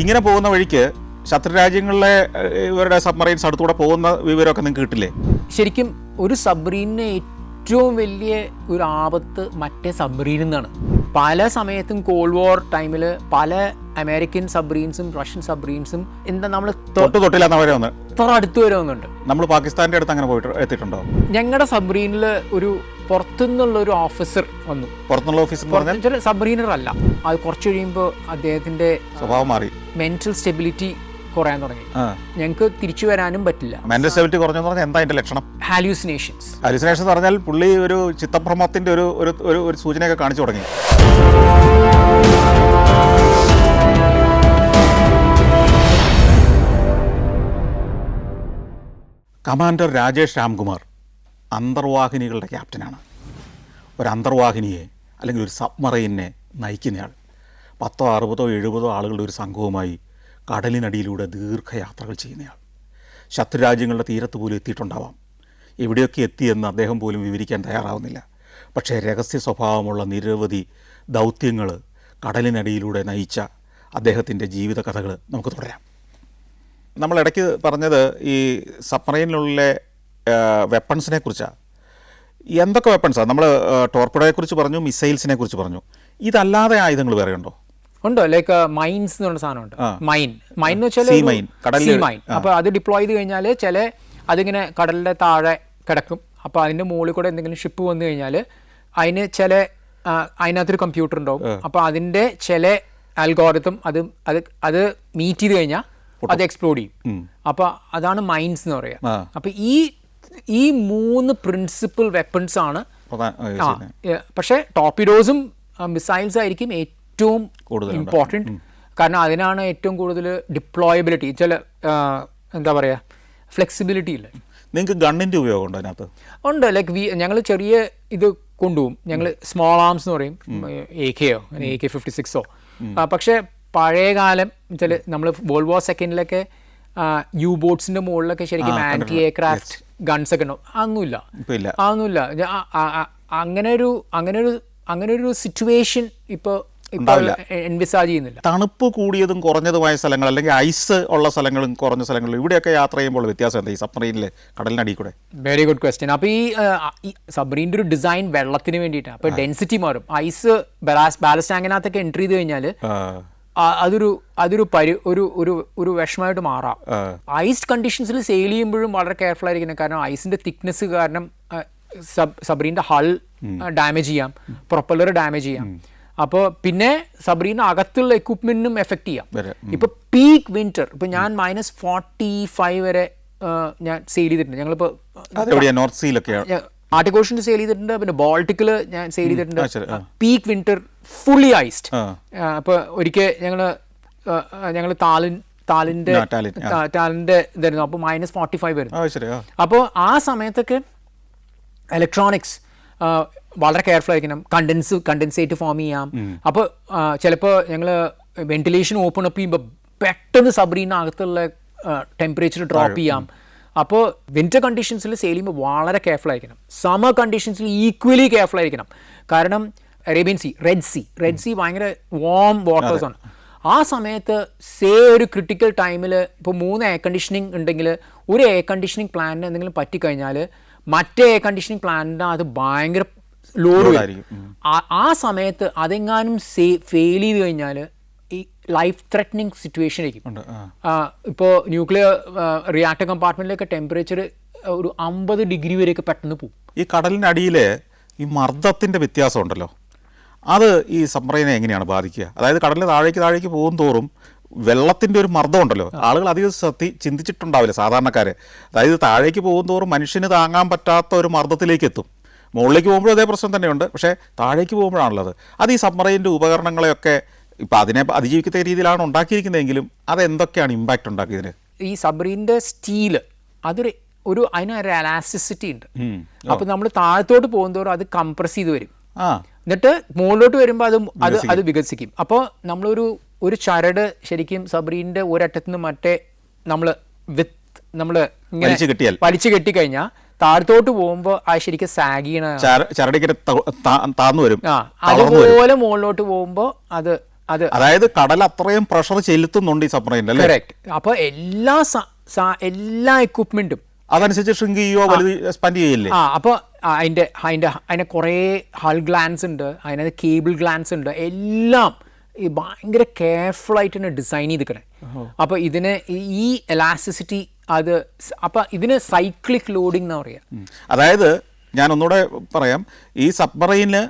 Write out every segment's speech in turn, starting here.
ഇങ്ങനെ പോകുന്ന വഴിക്ക് ശത്രുരാജ്യങ്ങളിലെ ഇവരുടെ സബ്മറൈൻസ് അടുത്തൂടെ പോകുന്ന വിവരമൊക്കെ നിങ്ങൾക്ക് കിട്ടില്ലേ? ശരിക്കും ഒരു സബ്മറീനിന് ഏറ്റവും വലിയ ഒരു ആപത്ത് മറ്റേ സബ്മറീനിൽ നിന്നാണ്. പല സമയത്തും കോൾഡ് വാർ ടൈമിൽ പല അമേരിക്കൻ സബ്മറീൻസും റഷ്യൻ സബ്മറീൻസും എന്താ നമ്മൾ ഇത്ര അടുത്ത് വരെ വന്നുണ്ട്. നമ്മൾ പാകിസ്ഥാന്റെ അടുത്ത് അങ്ങനെ പോയിട്ട് എത്തിയിട്ടുണ്ടോ? ഞങ്ങളുടെ സബ്മറീനിൽ ഒരു പുറത്തുനിന്നുള്ള ഒരു ഓഫീസർ വന്നു. പുറത്തുനിന്നുള്ള ഓഫീസർ സബ്മറീനർ അല്ല, അത് കുറച്ച് കഴിയുമ്പോൾ അദ്ദേഹത്തിന്റെ സ്വഭാവം മാറി, മെന്റൽ സ്റ്റെബിലിറ്റി കുറയാൻ തുടങ്ങി. ഞങ്ങൾക്ക് തിരിച്ചു വരാനും പറ്റില്ല. മെന്റൽ സ്റ്റെബിലിറ്റി കുറഞ്ഞെന്ന് പറഞ്ഞാൽ എന്താ അതിന്റെ ലക്ഷണം? ഹാലൂസിനേഷൻസ് എന്ന് പറഞ്ഞാൽ പുള്ളി ഒരു ചിത്തഭ്രമത്തിന്റെ ഒരു സൂചനയൊക്കെ കാണിച്ചു തുടങ്ങി. കമാൻഡർ രാജേഷ് രാംകുമാർ അന്തർവാഹിനികളുടെ ക്യാപ്റ്റനാണ്. ഒരു അന്തർവാഹിനിയെ അല്ലെങ്കിൽ ഒരു സബ്മറൈനെ നയിക്കുന്നയാൾ 10, 60, 70 ആളുകളുടെ ഒരു സംഘവുമായി കടലിനടിയിലൂടെ ദീർഘയാത്രകൾ ചെയ്യുന്നയാൾ. ശത്രുരാജ്യങ്ങളുടെ തീരത്ത് പോലും എത്തിയിട്ടുണ്ടാവാം. എവിടെയൊക്കെ എത്തിയെന്ന് അദ്ദേഹം പോലും വിവരിക്കാൻ തയ്യാറാവുന്നില്ല. പക്ഷേ രഹസ്യ സ്വഭാവമുള്ള നിരവധി ദൗത്യങ്ങൾ കടലിനടിയിലൂടെ നയിച്ച അദ്ദേഹത്തിൻ്റെ ജീവിത കഥകൾ നമുക്ക് തുടരാം. നമ്മളിടയ്ക്ക് പറഞ്ഞത് ഈ സബ്മറൈനിലുള്ള വെപ്പൺസിനെ കുറിച്ചാണ്. എന്തൊക്കെ വെപ്പൺസാണ്? നമ്മൾ ടോർപിഡോയെക്കുറിച്ച് പറഞ്ഞു, മിസൈൽസിനെ കുറിച്ച് പറഞ്ഞു. ഇതല്ലാതെ ആയുധങ്ങൾ വേറെ ഉണ്ടോ? ഉണ്ടോ? ലൈക്ക് മൈൻസ് എന്ന് പറഞ്ഞ സാധനമുണ്ട്. മൈൻ എന്ന് വെച്ചാൽ സീ മൈൻ. അപ്പോൾ അത് ഡിപ്ലോയ് ചെയ്ത് കഴിഞ്ഞാൽ ചില അതിങ്ങനെ കടലിൻ്റെ താഴെ കിടക്കും. അപ്പോൾ അതിൻ്റെ മുകളിൽ കൂടെ എന്തെങ്കിലും ഷിപ്പ് വന്നു കഴിഞ്ഞാൽ അതിന് അതിനകത്തൊരു കമ്പ്യൂട്ടർ ഉണ്ടാവും. അപ്പോൾ അതിൻ്റെ ചില അൽഗോരിതം അത് മീറ്റ് ചെയ്ത് കഴിഞ്ഞാൽ അത് എക്സ്പ്ലോഡ് ചെയ്യും. അപ്പോൾ അതാണ് മൈൻസ് എന്ന് പറയുക. അപ്പോൾ ഈ 3 പ്രിൻസിപ്പൽ വെപ്പൺസ് ആണ്. പക്ഷേ ടോർപിഡോസും മിസൈൽസ് ആയിരിക്കും ഏറ്റവും ഇമ്പോർട്ടൻറ്റ്. കാരണം അതിനാണ് ഏറ്റവും കൂടുതൽ ഡിപ്ലോയബിലിറ്റി, ചില എന്താ പറയുക, ഫ്ലെക്സിബിലിറ്റി ഇല്ല. നിങ്ങൾക്ക് ഗണ്ണിൻ്റെ ഉപയോഗം ഉണ്ടോ അതിനകത്ത്? ഉണ്ട്. ലൈക്ക് ഞങ്ങൾ ചെറിയ ഇത് കൊണ്ടുപോകും. ഞങ്ങൾ സ്മോൾ ആംസ് എന്ന് പറയും, AK-യോ AK-56-ഓ. പക്ഷേ പഴയകാലം ചില നമ്മൾ വേൾഡ് വാർ സെക്കൻഡിലൊക്കെ യു ബോട്ട്സിൻ്റെ മുകളിലൊക്കെ ശരിക്കും ആൻറ്റി എയർക്രാഫ്റ്റ് ഗൺസ് ഒക്കെ ഉണ്ടാവും. അതൊന്നുമില്ല. അങ്ങനെ ഒരു സിറ്റുവേഷൻ ഇപ്പോൾ എൻവിസാജ് ചെയ്യുന്നില്ല. തണുപ്പ് കൂടിയതും കുറഞ്ഞതുമായ സ്ഥലങ്ങൾ, അല്ലെങ്കിൽ ഐസ് ഉള്ള സ്ഥലങ്ങളും കുറഞ്ഞ സ്ഥലങ്ങളും, ഇവിടെയൊക്കെ യാത്ര ചെയ്യുമ്പോൾ വ്യത്യാസം എന്താ ഈ സബ്മറീനിലെ കടലിനടിയിൽ കൂടെ? Very good question. അപ്പോൾ ഈ സബ്മറീൻ്റെ ഒരു ഡിസൈൻ വെള്ളത്തിന് വേണ്ടിയിട്ടാണ്. അപ്പോൾ ഡെൻസിറ്റി മാറും. ഐസ് ബാലസ്റ്റ് ടാങ്കിനകത്തൊക്കെ എൻട്രി ചെയ്ത് കഴിഞ്ഞാൽ അതൊരു വിഷമമായിട്ട് മാറാം. ഐസ്ഡ് കണ്ടീഷൻസിൽ സെയിൽ ചെയ്യുമ്പോഴും വളരെ കെയർഫുൾ ആയിരിക്കണം. കാരണം ഐസിന്റെ തിക്നെസ് കാരണം സബ്മറീൻ്റെ ഹൾ ഡാമേജ് ചെയ്യാം, പ്രൊപ്പല്ലർ ഡാമേജ് ചെയ്യാം. അപ്പോൾ പിന്നെ സബ്മറീൻ്റെ അകത്തുള്ള എക്വിപ്മെന്റിനും എഫക്ട് ചെയ്യാം. ഇപ്പൊ പീക്ക് വിന്റർ, ഇപ്പൊ ഞാൻ -45 വരെ ഞാൻ സെയിൽ ചെയ്തിട്ടുണ്ട്. ഞങ്ങളിപ്പോ നോർത്ത് സീയിലൊക്കെ ആർട്ടിക് ഓഷനിൽ സെയിൽ ചെയ്തിട്ടുണ്ട്. പിന്നെ ബാൾട്ടിക്കിൽ ഞാൻ സെയിൽ ചെയ്തിട്ടുണ്ട്. Peak winter fully iced. അപ്പോൾ ഒരിക്കൽ ഞങ്ങൾ താലിൻ്റെ ഇതായിരുന്നു. അപ്പോൾ -45 വരുന്നു. അപ്പോൾ ആ സമയത്തൊക്കെ ഇലക്ട്രോണിക്സ് വളരെ കെയർഫുൾ ആയിരിക്കണം. കണ്ടൻസേറ്റ് ഫോം ചെയ്യാം. അപ്പോൾ ചിലപ്പോൾ ഞങ്ങൾ വെന്റിലേഷൻ ഓപ്പൺ അപ്പ് ചെയ്യുമ്പോൾ പെട്ടെന്ന് സബ്മറീനകത്തുള്ള ടെമ്പറേച്ചർ ഡ്രോപ്പ് ചെയ്യാം. അപ്പോൾ വിന്റർ കണ്ടീഷൻസിൽ സെയിൽ ചെയ്യുമ്പോൾ വളരെ കെയർഫുൾ ആയിരിക്കണം. സമ്മർ കണ്ടീഷൻസിൽ ഈക്വലി കെയർഫുൾ ആയിരിക്കണം. കാരണം അറേബ്യൻ സീ, റെഡ് സീ ഭയങ്കര വാം വാട്ടേഴ്സാണ്. ആ സമയത്ത് ഒരു ക്രിട്ടിക്കൽ ടൈമിൽ ഇപ്പോൾ 3 എയർ കണ്ടീഷനിങ് ഉണ്ടെങ്കിൽ ഒരു എയർ കണ്ടീഷനിങ് പ്ലാന്റിന് എന്തെങ്കിലും പറ്റിക്കഴിഞ്ഞാൽ മറ്റേ എയർ കണ്ടീഷനിങ് പ്ലാന്റിന് അത് ഭയങ്കര ലോഡ് വരും. ആ സമയത്ത് അതെങ്ങാനും ഫെയിൽ ചെയ്ത് കഴിഞ്ഞാൽ ഈ ലൈഫ് ത്രെറ്റനിങ് സിറ്റുവേഷൻ ആയിരിക്കും. ഇപ്പോൾ ന്യൂക്ലിയർ റിയാക്ടർ കമ്പാർട്ട്മെന്റിലൊക്കെ ടെമ്പറേച്ചർ ഒരു 50 ഡിഗ്രി വരെയൊക്കെ പെട്ടെന്ന് പോകും. ഈ കടലിനടിയിൽ ഈ മർദ്ദത്തിന്റെ വ്യത്യാസം ഉണ്ടല്ലോ, അത് ഈ സബ്മറൈനെ എങ്ങനെയാണ് ബാധിക്കുക? അതായത് കടലിൽ താഴേക്ക് പോകും തോറും വെള്ളത്തിൻ്റെ ഒരു മർദ്ദം ഉണ്ടല്ലോ, ആളുകൾ അധികം ചിന്തിച്ചിട്ടുണ്ടാവില്ല സാധാരണക്കാർ. അതായത് താഴേക്ക് പോകും തോറും മനുഷ്യന് താങ്ങാൻ പറ്റാത്ത ഒരു മർദ്ദത്തിലേക്ക് എത്തും. മുകളിലേക്ക് പോകുമ്പോഴും അതേ പ്രശ്നം തന്നെയുണ്ട്, പക്ഷേ താഴേക്ക് പോകുമ്പോഴാണുള്ളത്. അത് ഈ സബ്മറൈൻ്റെ ഉപകരണങ്ങളെയൊക്കെ ഇപ്പം അതിനെ അതിജീവിക്കുന്ന രീതിയിലാണ് ഉണ്ടാക്കിയിരിക്കുന്നതെങ്കിലും അതെന്തൊക്കെയാണ് ഇമ്പാക്റ്റ് ഉണ്ടാക്കിയതിന്? ഈ സബ്മറീൻ്റെ സ്റ്റീല് അതിനൊരു എലാസ്റ്റിസിറ്റി ഉണ്ട്. അപ്പോൾ നമ്മൾ താഴത്തോട്ട് പോകുന്നതോറും അത് കംപ്രസ് ചെയ്ത് വരും. എന്നിട്ട് മുകളിലോട്ട് വരുമ്പോൾ അത് വികസിക്കും. അപ്പോൾ ഒരു ചരട് ശരിക്കും സബ്മറീൻ്റെ ഒരറ്റത്ത് നിന്ന് മറ്റേ നമ്മൾ വലിച്ചു കെട്ടിക്കഴിഞ്ഞാൽ താഴത്തോട്ട് പോകുമ്പോൾ അത് ശരിക്കും സാഗിയാണ്. അതുപോലെ മുകളിലോട്ട് പോകുമ്പോൾ അത് അതായത് കടൽ അത്രയും പ്രഷർ ചെലുത്തുന്നുണ്ട് ഈ സബ്മറൈനിൽ അല്ലേ? കറക്റ്റ്. അപ്പോൾ എല്ലാ എക്വിപ്മെന്റും അതനുസരിച്ച് ഷ്രിങ്ക് ചെയ്യോ വലുത് എക്സ്പാൻഡ് ചെയ്യില്ലേ? അപ്പോൾ അതിന് കുറേ ഹൾ ഗ്ലാൻസ് ഉണ്ട്, അതിനകത്ത് കേബിൾ ഗ്ലാൻസ് ഉണ്ട്, എല്ലാം ഈ ഭയങ്കര കെയർഫുൾ ആയിട്ട് തന്നെ ഡിസൈൻ ചെയ്തിരിക്കണേ. അപ്പോൾ ഇതിന് ഈ എലാസ്റ്റിസിറ്റി അപ്പോൾ ഇതിന് സൈക്ലിക് ലോഡിംഗ് എന്നാ പറയുക. അതായത് ഞാൻ ഒന്നുകൂടെ പറയാം, ഈ സബ്മറൈന്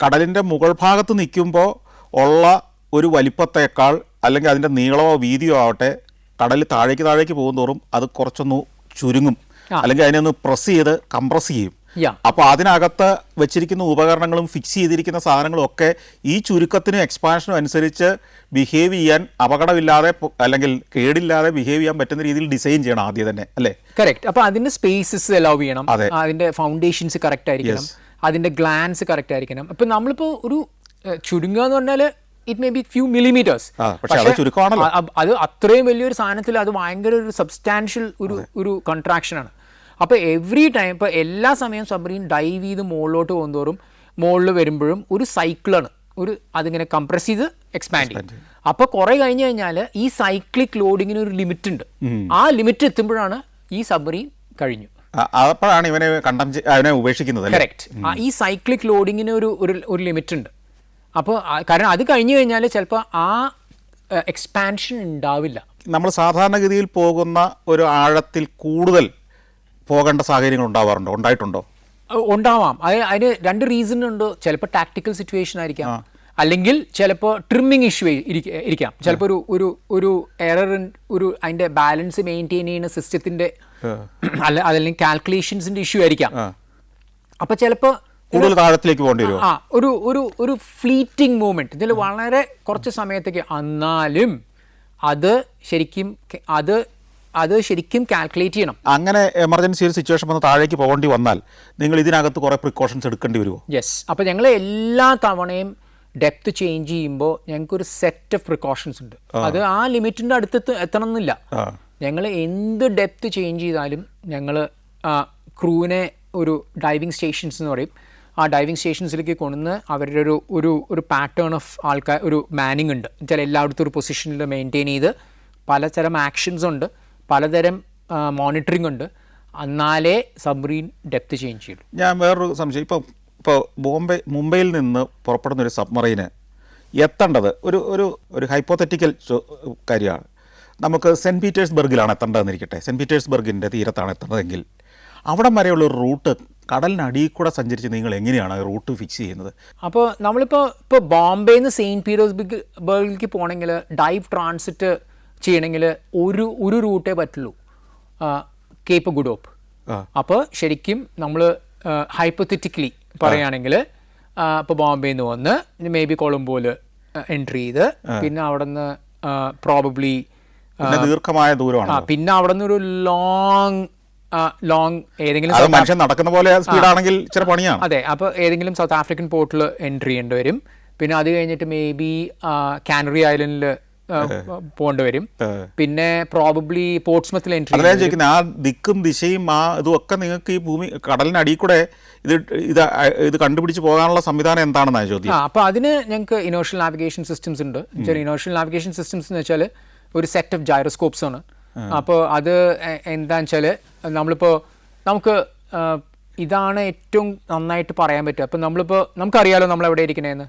കടലിൻ്റെ മുകൾ ഭാഗത്ത് നിൽക്കുമ്പോൾ ഉള്ള ഒരു വലിപ്പത്തേക്കാൾ അല്ലെങ്കിൽ അതിൻ്റെ നീളമോ വീതിയോ ആവട്ടെ, കടൽ താഴേക്ക് പോകുന്തോറും അത് കുറച്ചൊന്ന് ചുരുങ്ങും, അല്ലെങ്കിൽ അതിനെ ഒന്ന് പ്രസ് ചെയ്ത് കംപ്രസ് ചെയ്യും. അപ്പോൾ അതിനകത്ത് വെച്ചിരിക്കുന്ന ഉപകരണങ്ങളും ഫിക്സ് ചെയ്തിരിക്കുന്ന സാധനങ്ങളും ഒക്കെ ഈ ചുരുക്കത്തിനും എക്സ്പാൻഷനും അനുസരിച്ച് ബിഹേവ് ചെയ്യാൻ അപകടമില്ലാതെ അല്ലെങ്കിൽ കേടില്ലാതെ ബിഹേവ് ചെയ്യാൻ പറ്റുന്ന രീതിയിൽ ഡിസൈൻ ചെയ്യണം ആദ്യം തന്നെ, അല്ലേ? കറക്റ്റ്. അപ്പോൾ അതിൻ്റെ സ്പേസസ് അലൗ ചെയ്യണം, അതിൻ്റെ ഫൗണ്ടേഷൻസ് കറക്റ്റ് ആയിരിക്കണം, അതിൻ്റെ ഗ്ലാൻസ് കറക്റ്റ് ആയിരിക്കണം. അപ്പം നമ്മളിപ്പോൾ ഒരു ചുരുങ്ങുക എന്ന് പറഞ്ഞാൽ it may be few millimetres, അത് അത്രയും വലിയൊരു സാധനത്തിൽ അത് ഭയങ്കര ഒരു സബ്സ്റ്റാൻഷ്യൽ ഒരു കോൺട്രാക്ഷനാണ്. അപ്പോൾ എവറി ടൈം, ഇപ്പോൾ എല്ലാ സമയം സബ്മറീൻ ഡൈവ് ചെയ്ത് മുകളിലോട്ട് പോകുന്തോറും മുകളിൽ വരുമ്പോഴും ഒരു സൈക്കിളാണ്, അതിങ്ങനെ കംപ്രസ് ചെയ്ത് എക്സ്പാൻഡ് ചെയ്യും. അപ്പോൾ കുറേ കഴിഞ്ഞ് കഴിഞ്ഞാൽ ഈ സൈക്ലിക് ലോഡിങ്ങിന് ഒരു ലിമിറ്റ് ഉണ്ട്. ആ ലിമിറ്റ് എത്തുമ്പോഴാണ് ഈ സബ്മറീൻ കഴിഞ്ഞു, അപ്പോഴാണ് ഇവനെ ഉപേക്ഷിക്കുന്നത്. കറക്റ്റ്. ഈ സൈക്ലിക് ലോഡിങ്ങിന് ഒരു ലിമിറ്റ് ഉണ്ട്. അപ്പോൾ കാരണം അത് കഴിഞ്ഞു കഴിഞ്ഞാൽ ചിലപ്പോൾ ആ എക്സ്പാൻഷൻ ഉണ്ടാവില്ല. നമ്മൾ സാധാരണഗതിയിൽ പോകുന്ന ഒരു ആഴത്തിൽ കൂടുതൽ പോകേണ്ട സാഹചര്യങ്ങൾ ഉണ്ടായിട്ടുണ്ടോ? ഉണ്ടാവാം. അതിന് രണ്ട് റീസൺ ഉണ്ട്. ചിലപ്പോൾ ടാക്ടിക്കൽ സിറ്റുവേഷൻ ആയിരിക്കാം, അല്ലെങ്കിൽ ചിലപ്പോൾ ട്രിമ്മിങ് ഇഷ്യൂ ഇരിക്കാം, ചിലപ്പോൾ ഒരു എറർ, അതിൻ്റെ ബാലൻസ് മെയിൻറ്റെയിൻ ചെയ്യുന്ന സിസ്റ്റത്തിൻ്റെ അതല്ലെങ്കിൽ കാൽക്കുലേഷൻസിൻ്റെ ഇഷ്യൂ ആയിരിക്കാം. അപ്പോൾ ചിലപ്പോൾ കൂടുതൽ താഴത്തിലേക്ക് പോകേണ്ടി വരും. ഒരു ഫ്ലീറ്റിംഗ് മൂവ്മെന്റ്, ഇതിൽ വളരെ കുറച്ച് സമയത്തേക്ക്, എന്നാലും അത് ശരിക്കും കാൽക്കുലേറ്റ് ചെയ്യണം. അങ്ങനെ എമർജൻസി ഒരു സിറ്റുവേഷൻ വന്ന് താഴേക്ക് പോകേണ്ടി വന്നാൽ നിങ്ങൾ ഇതിനകത്ത് കുറേ പ്രിക്കോഷൻസ് എടുക്കേണ്ടി വരുമോ? യെസ്. അപ്പോൾ ഞങ്ങൾ എല്ലാ തവണയും ഡെപ്ത് ചേഞ്ച് ചെയ്യുമ്പോൾ ഞങ്ങൾക്കൊരു സെറ്റ് ഓഫ് പ്രിക്കോഷൻസ് ഉണ്ട്. അത് ആ ലിമിറ്റിൻ്റെ അടുത്ത് എത്തണം എന്നില്ല. ഞങ്ങൾ എന്ത് ഡെപ്ത് ചേഞ്ച് ചെയ്താലും ഞങ്ങൾ ക്രൂവിനെ ഒരു ഡൈവിംഗ് സ്റ്റേഷൻസ് എന്ന് പറയും, ആ ഡൈവിംഗ് സ്റ്റേഷൻസിലേക്ക് കൊണ്ടുവന്ന് അവരുടെ ഒരു പാറ്റേൺ ഓഫ് ആൾക്കാർ, ഒരു മാനിങ് ഉണ്ട്. ചില എല്ലായിടത്തും ഒരു പൊസിഷനിൽ മെയിൻറ്റെയിൻ ചെയ്ത് പലതരം ആക്ഷൻസ് ഉണ്ട്, പലതരം മോണിറ്ററിംഗ് ഉണ്ട്, എന്നാലേ സബ്മറീൻ ഡെപ്ത് ചേഞ്ച് ചെയ്യും. ഞാൻ വേറൊരു സംശയം, ഇപ്പോൾ മുംബൈയിൽ നിന്ന് പുറപ്പെടുന്ന ഒരു സബ്മറൈന് എത്തേണ്ടത് ഒരു ഹൈപ്പോത്തറ്റിക്കൽ കാര്യമാണ്. നമുക്ക് സെൻറ്റ് പീറ്റേഴ്സ്ബർഗിലാണ് എത്തേണ്ടതെന്നിരിക്കട്ടെ, സെൻറ്റ് പീറ്റേഴ്സ്ബർഗിൻ്റെ തീരത്താണ് എത്തേണ്ടതെങ്കിൽ അവിടം വരെയുള്ള ഒരു റൂട്ട് കടലിനടിയിൽ കൂടെ സഞ്ചരിച്ച് നിങ്ങൾ എങ്ങനെയാണ് റൂട്ട് ഫിക്സ് ചെയ്യുന്നത്? അപ്പോൾ നമ്മളിപ്പോൾ ബോംബെയിൽ നിന്ന് സെയിൻറ്റ് പീറ്റേഴ്സ്ബർഗിലേക്ക് പോകണമെങ്കിൽ ഡൈവ് ട്രാൻസിറ്റ് ചെയ്യണമെങ്കിൽ ഒരു റൂട്ടേ പറ്റുള്ളൂ, കേപ്പ് ഗുഡ് ഹോപ്പ്. അപ്പോൾ ശരിക്കും നമ്മൾ ഹൈപ്പോത്തറ്റിക്കലി പറയുകയാണെങ്കിൽ ഇപ്പോൾ ബോംബെയിൽ നിന്ന് വന്ന് മേ ബി കൊളംബോയിൽ എൻട്രി ചെയ്ത് പിന്നെ അവിടെ നിന്ന് പ്രോബബ്ലി ദീർഘമായ ദൂരമാണ്, പിന്നെ അവിടെ നിന്ന് ഒരു ലോങ് ഏതെങ്കിലും മനുഷ്യൻ നടക്കുന്ന പോലെ സ്പീഡാണെങ്കിൽ ഇച്ചിരി പണിയാണ്. അതെ. അപ്പോൾ ഏതെങ്കിലും സൗത്ത് ആഫ്രിക്കൻ പോർട്ടിൽ എൻട്രി ചെയ്യേണ്ടി വരും. പിന്നെ അത് കഴിഞ്ഞിട്ട് മേ ബി കാനറി ഐലൻഡിൽ പോകേണ്ടി വരും. പിന്നെ പ്രോബബ്ലി പോർട്സ്മത്തിൽ എൻട്രി. ആ ദിക്കും ദിശയും ഇതുമൊക്കെ നിങ്ങൾക്ക് ഈ ഭൂമി കടലിനടിയിൽ കൂടെ ഇത് കണ്ടുപിടിച്ച് പോകാനുള്ള സംവിധാനം എന്താണെന്നാണ് ചോദ്യം. അപ്പോൾ അതിന് ഞങ്ങൾക്ക് ഇനേർഷ്യൽ നാവിഗേഷൻ സിസ്റ്റംസ് ഉണ്ട്. ഇനേർഷ്യൽ നാവിഗേഷൻ സിസ്റ്റംസ് എന്ന് വെച്ചാൽ ഒരു സെറ്റ് ഓഫ് ജൈറോസ്കോപ്സ് ആണ്. അപ്പോൾ അത് എന്താണെന്ന് വെച്ചാൽ നമുക്ക് ഇതാണ് ഏറ്റവും നന്നായിട്ട് പറയാൻ പറ്റുക. അപ്പം നമുക്കറിയാലോ നമ്മൾ എവിടെ ഇരിക്കണേന്ന്,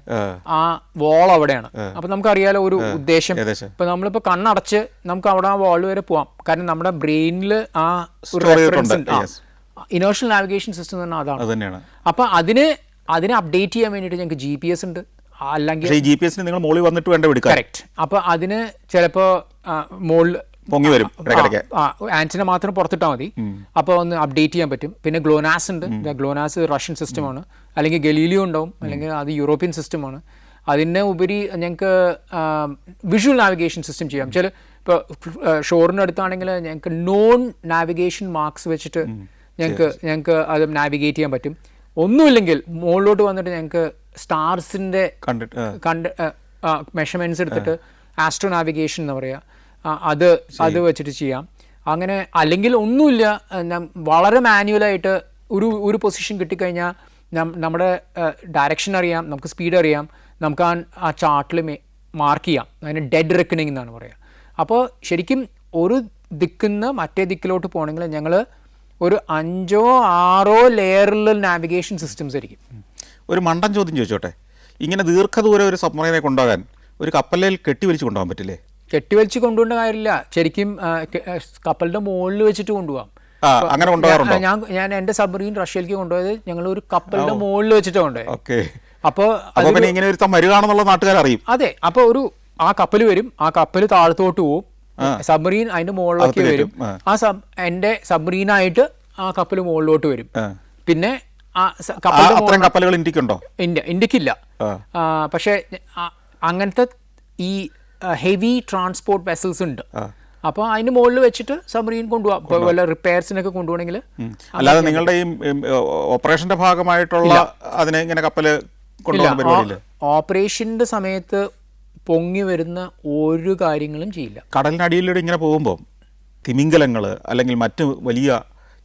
ആ വോൾ അവിടെയാണ്. അപ്പം നമുക്കറിയാലോ ഒരു ഉദ്ദേശം. ഇപ്പം നമ്മളിപ്പോൾ കണ്ണടച്ച് നമുക്ക് അവിടെ ആ വോൾ വരെ പോവാം, കാരണം നമ്മുടെ ബ്രെയിനിൽ ആ ഒരു റെഫറൻസ് ഉണ്ട്. ഇനേർഷ്യൽ നാവിഗേഷൻ സിസ്റ്റം എന്ന് പറഞ്ഞാൽ അതാണ്. അപ്പം അതിനെ അപ്ഡേറ്റ് ചെയ്യാൻ വേണ്ടിയിട്ട് ഞങ്ങൾക്ക് GPS ഉണ്ട്, അല്ലെങ്കിൽ GPS നിങ്ങൾ മുകളിൽ വന്നിട്ട് വേണ്ട എടുക്കാം. കറക്റ്റ്. അപ്പോൾ അതിന് ചിലപ്പോൾ മുകളിൽ പൊങ്ങി വരും, ആന്റിന മാത്രം പുറത്തിട്ടാൽ മതി, അപ്പോൾ ഒന്ന് അപ്ഡേറ്റ് ചെയ്യാൻ പറ്റും. പിന്നെ ഗ്ലോനാസ് ഉണ്ട്, ഗ്ലോനാസ് റഷ്യൻ സിസ്റ്റമാണ്, അല്ലെങ്കിൽ ഗലീലിയോ ഉണ്ടാവും, അല്ലെങ്കിൽ അത് യൂറോപ്യൻ സിസ്റ്റമാണ്. അതിന് ഉപരി ഞങ്ങൾക്ക് വിഷ്വൽ നാവിഗേഷൻ സിസ്റ്റം ചെയ്യാം. ഇപ്പോൾ ഷോറിൻ്റെ അടുത്താണെങ്കിൽ ഞങ്ങൾക്ക് നോൺ നാവിഗേഷൻ മാർക്സ് വെച്ചിട്ട് ഞങ്ങൾക്ക് അത് നാവിഗേറ്റ് ചെയ്യാൻ പറ്റും. ഒന്നുമില്ലെങ്കിൽ മുകളിലോട്ട് വന്നിട്ട് ഞങ്ങൾക്ക് സ്റ്റാർസിൻ്റെ മെഷർമെൻറ്റ്സ് എടുത്തിട്ട് ആസ്ട്രോ നാവിഗേഷൻ എന്ന് പറയുക, അത് വെച്ചിട്ട് ചെയ്യാം. അങ്ങനെ അല്ലെങ്കിൽ ഒന്നുമില്ല, വളരെ മാനുവലായിട്ട് ഒരു പൊസിഷൻ കിട്ടിക്കഴിഞ്ഞാൽ നമ്മുടെ ഡയറക്ഷൻ അറിയാം, നമുക്ക് സ്പീഡ് അറിയാം, നമുക്ക് ആ ചാർട്ടിൽ മാർക്ക് ചെയ്യാം. അതിന് ഡെഡ് റെക്കണിങ് എന്നാണ് പറയുക. അപ്പോൾ ശരിക്കും ഒരു ദിക്കിന്ന് മറ്റേ ദിക്കിലോട്ട് പോകണമെങ്കിൽ ഞങ്ങൾ ഒരു 5 or 6 ലെയറിൽ നാവിഗേഷൻ സിസ്റ്റംസ് ആയിരിക്കും. ഒരു മണ്ടൻ ചോദ്യം ചോദിച്ചോട്ടെ, ഇങ്ങനെ ദീർഘദൂരം ഒരു സബ്മറീനെ കൊണ്ടുപോകാൻ ഒരു കപ്പലിൽ കെട്ടിവലിച്ച് കൊണ്ടുപോകാൻ പറ്റില്ലേ? കെട്ടിവലിച്ച് കൊണ്ടുപോകേണ്ട കാര്യമില്ല. ശരിക്കും കപ്പലിൻ്റെ മുകളിൽ വെച്ചിട്ട് കൊണ്ടുപോകാം. അങ്ങനെ കൊണ്ടുപോകാറുണ്ടോ? ഞാൻ എൻ്റെ സബ്മറീൻ റഷ്യയിലേക്ക് കൊണ്ടുപോയത് ഞങ്ങൾ ഒരു കപ്പലിൻ്റെ മുകളിൽ വെച്ചിട്ട് കൊണ്ടുപോയത്. ഓക്കെ. അപ്പോൾ പിന്നെ ഇങ്ങനെ ഒരു വരികയാണെന്നുള്ള നാട്ടുകാർ അറിയും. അതെ. അപ്പോൾ ആ കപ്പൽ വരും, ആ കപ്പൽ താഴത്തോട്ട് പോവും, സബ്മറീൻ അതിന്റെ മുകളിലേക്ക് വരും, എൻ്റെ സബ്മറീനായിട്ട് ആ കപ്പൽ മുകളിലോട്ട് വരും. പിന്നെ കപ്പലുകൾ ഇന്ത്യക്കുണ്ടോ? ഇന്ത്യക്കില്ല. പക്ഷെ അങ്ങനത്തെ ഈ ഹെവി ട്രാൻസ്പോർട്ട് വെസൽസ് ഉണ്ട്. അപ്പോൾ അതിന് മുകളിൽ വെച്ചിട്ട് സബ്മറീൻ കൊണ്ടുപോകാം. ഇപ്പോൾ വല്ല റിപ്പയർസിനൊക്കെ കൊണ്ടുപോകണമെങ്കിൽ. അല്ലാതെ നിങ്ങളുടെ ഈ ഓപ്പറേഷന്റെ ഭാഗമായിട്ടുള്ള അതിനെ ഇങ്ങനെ കപ്പല് കൊണ്ടുപോകുന്ന ഓപ്പറേഷന്റെ സമയത്ത് പൊങ്ങി വരുന്ന ഒരു കാര്യങ്ങളും ചെയ്യില്ല. കടലിനടിയിലൂടെ ഇങ്ങനെ പോകുമ്പോൾ തിമിംഗലങ്ങൾ അല്ലെങ്കിൽ മറ്റ് വലിയ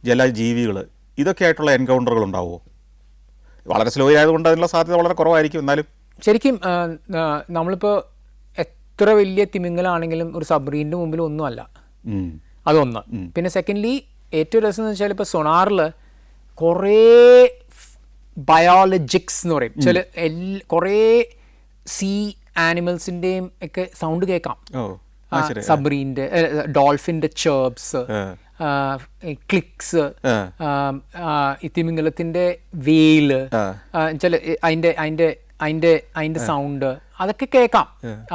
ജലജീവികൾ ഇതൊക്കെ ആയിട്ടുള്ള എൻകൗണ്ടറുകൾ ഉണ്ടാവുമോ? വളരെ സ്ലോ ആയതുകൊണ്ട് അതിനുള്ള സാധ്യത വളരെ കുറവായിരിക്കും. എന്നാലും ശരിക്കും നമ്മളിപ്പോൾ എത്ര വലിയ തിമിംഗലാണെങ്കിലും ഒരു സബ്മറീൻ്റെ മുമ്പിൽ ഒന്നുമല്ല. അതൊന്ന്. പിന്നെ സെക്കൻഡ്ലി ഏറ്റവും രസം എന്ന് വെച്ചാൽ ഇപ്പോൾ സൊണാറിൽ കുറേ ബയോളജിക്സ് എന്ന് പറയും, ചില കുറേ സീ ആനിമൽസിൻ്റെയും ഒക്കെ സൗണ്ട് കേൾക്കാം. സബ്മറീൻ്റെ, ഡോൾഫിൻ്റെ ചേർപ്സ്, ക്ലിക്സ്, ഈ തിമിംഗലത്തിൻ്റെ വെയില്, ചില അതിൻ്റെ സൗണ്ട് അതൊക്കെ കേൾക്കാം.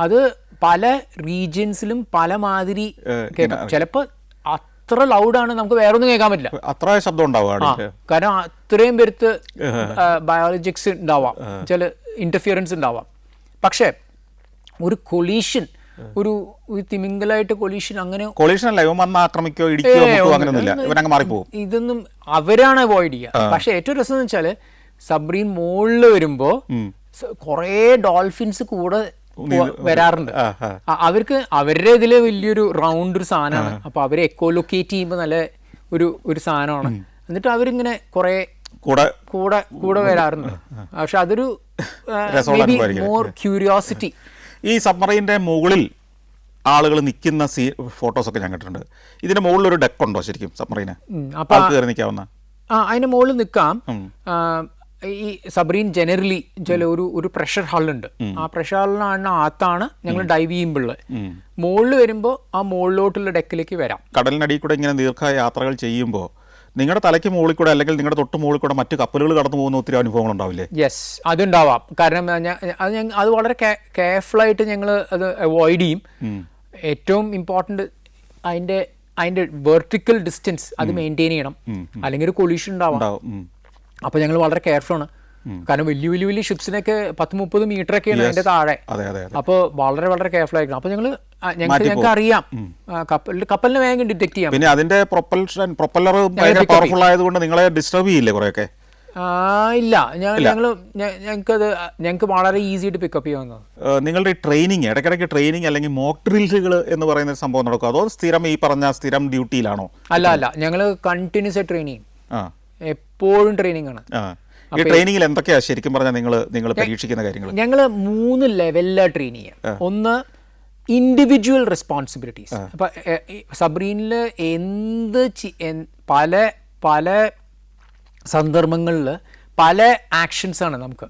അത് പല റീജിയൻസിലും പല മാതിരി കേൾക്കാം. ചിലപ്പോൾ അത്ര ലൗഡാണ് നമുക്ക് വേറെ ഒന്നും കേൾക്കാൻ പറ്റില്ല, അത്ര ശബ്ദം ഉണ്ടാവും. കാരണം അത്രയും പേരുത്ത് ബയോളജിക്സ് ഉണ്ടാവാം, ചില ഇന്റർഫിയറൻസ് ഉണ്ടാവാം. പക്ഷേ ഒരു കൊളീഷൻ, ഒരു തിമിംഗലായിട്ട് കൊളീഷൻ, അങ്ങനെ ഇതൊന്നും അവരാണ് അവോയ്ഡ് ചെയ്യുക. പക്ഷെ ഏറ്റവും രസം എന്ന് വെച്ചാൽ സബ്മറീൻ മുകളിൽ വരുമ്പോൾ കുറേ ഡോൾഫിൻസ് കൂടെ വരാറുണ്ട്. അവർക്ക് അവരുടെ ഇതിൽ വലിയൊരു റൗണ്ട് ഒരു സാധനമാണ്. അപ്പൊ അവരെ എക്കോലൊക്കേറ്റ് ചെയ്യുമ്പോൾ നല്ല ഒരു സാധനമാണ്. എന്നിട്ട് അവരിങ്ങനെ കുറേ കൂടെ വരാറുണ്ട്. പക്ഷെ അതൊരു മോർ ക്യൂരിയോസിറ്റി. ഈ സബ്മറീൻ്റെ മുകളിൽ ആളുകൾ നിൽക്കുന്ന ഫോട്ടോസൊക്കെ ഞാൻ കണ്ടിട്ടുണ്ട്. ഇതിന്റെ മുകളിൽ ഒരു ഡെക്ക് ഉണ്ടോ ശരിക്കും സബ്മറീന്? കയറി നിൽക്കാവുന്ന? അതിന്റെ മുകളിൽ നിൽക്കാം. ഈ സബ്മറീൻ ജനറലി ചില ഒരു പ്രഷർ ഹാളുണ്ട്. ആ പ്രഷർ ഹാളിനാണ് അകത്താണ് ഞങ്ങൾ ഡൈവ് ചെയ്യുമ്പോൾ. മുകളിൽ വരുമ്പോൾ ആ മുകളിലോട്ടുള്ള ഡെക്കിലേക്ക് വരാം. കടലിനടിയിൽ കൂടെ ഇങ്ങനെ ദീർഘയാത്രകൾ ചെയ്യുമ്പോൾ നിങ്ങളുടെ തലയ്ക്ക് മുകളിൽ കൂടെ അല്ലെങ്കിൽ നിങ്ങളുടെ തൊട്ട് മുകളിൽ കൂടെ മറ്റു കപ്പലുകൾ കടന്നു പോകുന്ന ഒത്തിരി അനുഭവങ്ങൾ ഉണ്ടാവില്ലേ? യെസ്, അതുണ്ടാവാം. കാരണം അത് വളരെ കെയർഫുള്ളായിട്ട് ഞങ്ങൾ അത് അവോയ്ഡ് ചെയ്യും. ഏറ്റവും ഇമ്പോർട്ടൻ്റ് അതിൻ്റെ വെർട്ടിക്കൽ ഡിസ്റ്റൻസ് അത് മെയിൻറ്റെയിൻ ചെയ്യണം, അല്ലെങ്കിൽ ഒരു കൊളീഷൻ ഉണ്ടാവാം. അപ്പോൾ ഞങ്ങൾ വളരെ കെയർഫുള്ളാണ്. കാരണം വലിയ ഷിപ്സിനൊക്കെ 10-30 മീറ്ററൊക്കെയാണ് അതിൻ്റെ താഴെ. അപ്പോൾ വളരെ കെയർഫുൾ ആയിരിക്കണം. അപ്പോൾ ഞങ്ങൾക്ക് അറിയാം കപ്പലിനെ വേഗം ഡിറ്റക്ട് ചെയ്യാം. പിന്നെ അതിന്റെ പ്രൊപ്പല്ലർ ഭയങ്കര പവർഫുൾ ആയതുകൊണ്ട് നിങ്ങളെ ഡിസ്റ്റർബ് ചെയ്യില്ലേ കുറെയൊക്കെ? ഇല്ല, ഞങ്ങൾക്ക് വളരെ ഈസി ആയിട്ട് പിക്കപ്പ് ചെയ്യാവുന്നതാണ്. നിങ്ങളുടെ ട്രെയിനിങ്, ഇടയ്ക്കിടയ്ക്ക് ട്രെയിനിങ് അല്ലെങ്കിൽ മോക്ക് ഡ്രില്ലുകൾ എന്ന് പറയുന്ന സംഭവം നടക്കും, അതോ സ്ഥിരം ഈ പറഞ്ഞ സ്ഥിരം ഡ്യൂട്ടിയിലാണോ? അല്ല, ഞങ്ങൾ കണ്ടിന്യൂസ് ട്രെയിനിങ്, എപ്പോഴും ട്രെയിനിങ് ആണ്. ഈ ട്രെയിനിങ്ങിൽ എന്തൊക്കെയാ ശരിക്കും പറഞ്ഞാൽ നിങ്ങൾ പരീക്ഷിക്കുന്ന കാര്യങ്ങൾ? ഞങ്ങൾ 3 ലെവലിലാണ് ട്രെയിൻ ചെയ്യുക. ഒന്ന് ഇൻഡിവിജ്വൽ റെസ്പോൺസിബിലിറ്റീസ്. അപ്പം സബ്മറീനിൽ പല സന്ദർഭങ്ങളിൽ പല ആക്ഷൻസാണ് നമുക്ക്.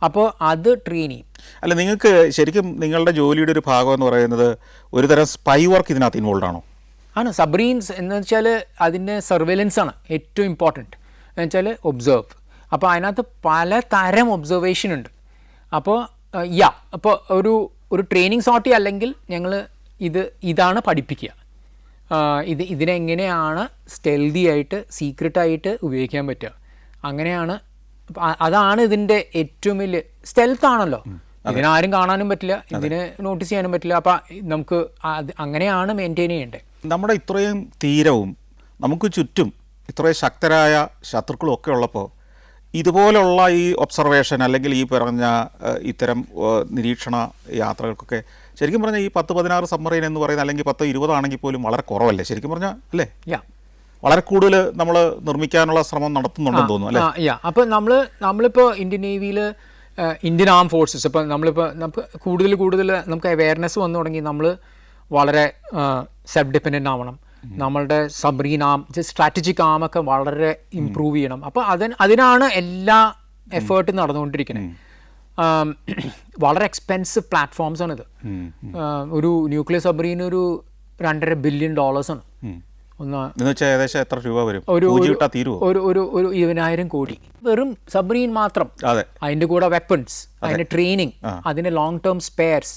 അപ്പോൾ അത് ട്രെയിൻ ചെയ്യും. അല്ല, നിങ്ങൾക്ക് ശരിക്കും നിങ്ങളുടെ ജോലിയുടെ ഒരു ഭാഗം എന്ന് പറയുന്നത് ഒരു തരം സ്പൈ വർക്ക് ഇതിനകത്ത് ഇൻവോൾവ് ആണോ? ആണ്. സബ്മറീൻസ് എന്ന് വെച്ചാൽ അതിൻ്റെ സർവേലൻസ് ആണ് ഏറ്റവും ഇമ്പോർട്ടൻറ്റ്. എന്ന് വെച്ചാൽ ഒബ്സർവ്. അപ്പോൾ അതിനകത്ത് പല തരം ഒബ്സർവേഷൻ ഉണ്ട്. അപ്പോൾ അപ്പോൾ ഒരു ട്രെയിനിങ് സോർട്ടി അല്ലെങ്കിൽ ഞങ്ങൾ ഇതാണ് പഠിപ്പിക്കുക. ഇതിനെങ്ങനെയാണ് സ്റ്റെൽതി ആയിട്ട് സീക്രട്ടായിട്ട് ഉപയോഗിക്കാൻ പറ്റുക, അങ്ങനെയാണ്. അതാണ് ഇതിൻ്റെ ഏറ്റവും വലിയ സ്റ്റെൽത്ത് ആണല്ലോ. ഇതിനാരും കാണാനും പറ്റില്ല, ഇതിനെ നോട്ടീസ് ചെയ്യാനും പറ്റില്ല. അപ്പം നമുക്ക് അങ്ങനെയാണ് മെയിൻറ്റെയിൻ ചെയ്യേണ്ടത്. നമ്മുടെ ഇത്രയും തീരവും നമുക്ക് ചുറ്റും ഇത്രയും ശക്തരായ ശത്രുക്കളും ഒക്കെ ഉള്ളപ്പോൾ ഇതുപോലുള്ള ഈ ഒബ്സർവേഷൻ അല്ലെങ്കിൽ ഈ പറഞ്ഞ ഇത്തരം നിരീക്ഷണ യാത്രകൾക്കൊക്കെ ശരിക്കും പറഞ്ഞാൽ ഈ 10-16 സബ്മറീൻ എന്ന് പറയുന്നത് അല്ലെങ്കിൽ 10-20 ആണെങ്കിൽ പോലും വളരെ കുറവല്ലേ ശരിക്കും പറഞ്ഞാൽ? അല്ലേ? വളരെ കൂടുതൽ നമ്മൾ നിർമ്മിക്കാനുള്ള ശ്രമം നടത്തുന്നുണ്ടെന്ന് തോന്നുന്നു അല്ലേ? അപ്പോൾ നമ്മളിപ്പോൾ ഇന്ത്യൻ നേവിയിൽ ഇന്ത്യൻ ആം ഫോഴ്സസ് ഇപ്പോൾ നമുക്ക് കൂടുതൽ നമുക്ക് അവയർനെസ് വന്നു തുടങ്ങി. നമ്മൾ വളരെ സെൽഫ് ഡിപ്പെൻഡൻ്റ് ആവണം. നമ്മളുടെ സബ്രീൻ ആം സ്ട്രാറ്റജിക് ആമൊക്കെ വളരെ ഇമ്പ്രൂവ് ചെയ്യണം. അപ്പോൾ അതിനാണ് എല്ലാ എഫേർട്ടും നടന്നുകൊണ്ടിരിക്കുന്നത്. വളരെ എക്സ്പെൻസീവ് പ്ലാറ്റ്ഫോംസ് ആണിത്. ഒരു ന്യൂക്ലിയർ സബ്രീൻ ഒരു $2.5 ബില്യൺ ആണ്. ഏകദേശം എത്ര രൂപ വരും? ഒരു 20,000 കോടി വെറും സബ്രീൻ മാത്രം. അതിന്റെ കൂടെ വെപ്പൺസ്, അതിന്റെ ട്രെയിനിങ്, അതിന്റെ ലോങ് ടേം സ്പെയർസ്,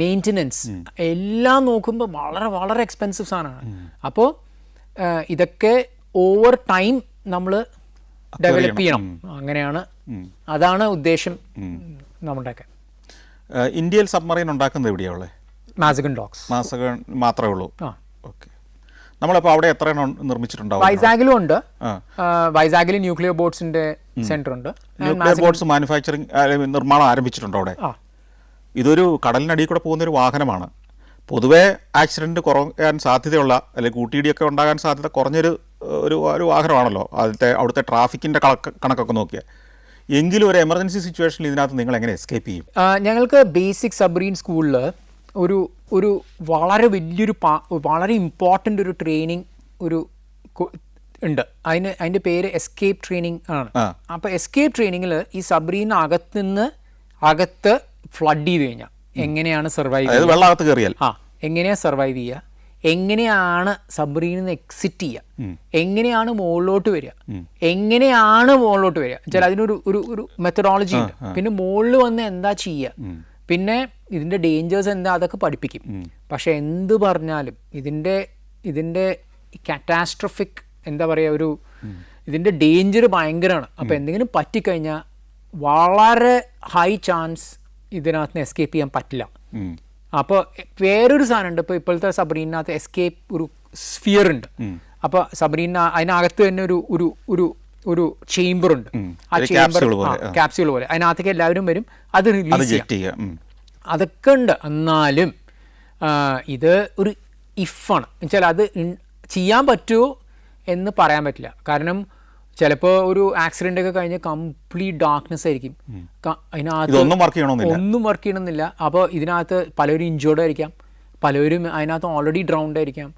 മെയിൻ്റനൻസ് എല്ലാം നോക്കുമ്പോൾ വളരെ വളരെ എക്സ്പെൻസീവ് സാധനമാണ്. അപ്പോൾ ഇതൊക്കെ ഓവർ ടൈം നമ്മൾ ഡെവലപ്പ് ചെയ്യണം. അങ്ങനെയാണ്, അതാണ് ഉദ്ദേശം നമ്മുടെയൊക്കെ. ഇന്ത്യയിൽ സബ്മറൈൻ ഉണ്ടാക്കുന്നത് എവിടെയാണുള്ളത്? മാസഗൺ ഡോക്സ്. മാസഗൺ മാത്രമേ ഉള്ളൂ. ഓക്കെ. നമ്മളപ്പോൾ അവിടെ എത്ര നിർമ്മിച്ചിട്ടുണ്ടാവും? വൈസാഗിലും ഉണ്ട്. വൈസാഗിൽ ന്യൂക്ലിയർ ബോട്ട്സിന്റെ സെന്റർ ഉണ്ട്. ന്യൂക്ലിയർ ബോട്ട്സ് മാനുഫാക്ചറിങ് നിർമ്മാണം ആരംഭിച്ചിട്ടുണ്ടോ അവിടെ? ഇതൊരു കടലിനടിയിൽ കൂടെ പോകുന്നൊരു വാഹനമാണ്. പൊതുവേ ആക്സിഡൻറ്റ് കുറയാൻ സാധ്യതയുള്ള അല്ലെങ്കിൽ കൂട്ടിയിടിയൊക്കെ ഉണ്ടാകാൻ സാധ്യത കുറഞ്ഞൊരു ഒരു വാഹനമാണല്ലോ അവിടുത്തെ ട്രാഫിക്കിൻ്റെ കണക്കൊക്കെ നോക്കിയാൽ. എങ്കിലും ഒരു എമർജൻസി സിറ്റുവേഷനിൽ ഇതിനകത്ത് നിങ്ങൾ എങ്ങനെ എസ്കേപ്പ് ചെയ്യും? ഞങ്ങൾക്ക് ബേസിക് സബ്മറീൻ സ്കൂളിൽ ഒരു വളരെ വലിയൊരു വളരെ ഇമ്പോർട്ടൻ്റ് ഒരു ട്രെയിനിങ് ഉണ്ട്. അതിൻ്റെ പേര് എസ്കേപ്പ് ട്രെയിനിങ് ആണ്. അപ്പോൾ എസ്കേപ്പ് ട്രെയിനിങ്ങിൽ ഈ അകത്ത് ഫ്ലഡ് ചെയ്ത് കഴിഞ്ഞാൽ എങ്ങനെയാണ് സർവൈവ് ചെയ്യുക, വെള്ളമകത്ത് കയറിയാൽ എങ്ങനെയാണ് സർവൈവ് ചെയ്യുക, എങ്ങനെയാണ് സബ്മറീനിൽ നിന്ന് എക്സിറ്റ് ചെയ്യുക, എങ്ങനെയാണ് മുകളിലോട്ട് വരിക, വെച്ചാൽ അതിനൊരു മെത്തഡോളജി ഉണ്ട്. പിന്നെ മുകളിൽ വന്ന് എന്താ ചെയ്യുക, പിന്നെ ഇതിൻ്റെ ഡേഞ്ചേഴ്സ് എന്താ, അതൊക്കെ പഠിപ്പിക്കും. പക്ഷെ എന്ത് പറഞ്ഞാലും ഇതിൻ്റെ കാറ്റാസ്ട്രോഫിക് എന്താ പറയുക, ഇതിൻ്റെ ഡേഞ്ചർ ഭയങ്കരമാണ്. അപ്പോൾ എന്തെങ്കിലും പറ്റിക്കഴിഞ്ഞാൽ വളരെ ഹൈ ചാൻസ് ഇതിനകത്ത് നിന്ന് എസ്കേപ്പ് ചെയ്യാൻ പറ്റില്ല. അപ്പോൾ വേറൊരു സാധനമുണ്ട്. ഇപ്പോൾ ഇപ്പോഴത്തെ സബ്മറീനകത്ത് എസ്കേപ്പ് ഒരു സ്ഫിയർ ഉണ്ട്. അപ്പോൾ സബ്മറീന അതിനകത്ത് തന്നെ ഒരു ചേംബർ ഉണ്ട്. ആ ചേംബർ ക്യാപ്സ്യൂൾ പോലെ അതിനകത്തേക്ക് എല്ലാവരും വരും, അത് റിലീസ് ചെയ്യാം. അതൊക്കെ ഉണ്ട്. എന്നാലും ഇത് ഒരു ഇഫാണ്. എന്നുവെച്ചാൽ അത് ചെയ്യാൻ പറ്റുമോ എന്ന് പറയാൻ പറ്റില്ല. കാരണം ചിലപ്പോൾ ഒരു ആക്സിഡൻ്റ് ഒക്കെ കഴിഞ്ഞ് കംപ്ലീറ്റ് ഡാർക്ക്നെസ് ആയിരിക്കും. അതിനകത്ത് ഒന്നും വർക്ക് ചെയ്യണമെന്നില്ല. അപ്പോൾ ഇതിനകത്ത് പലരും ഇഞ്ചേർഡ് ആയിരിക്കാം, പലരും അതിനകത്ത് ഓൾറെഡി ഡ്രൗണ്ട് ആയിരിക്കാം,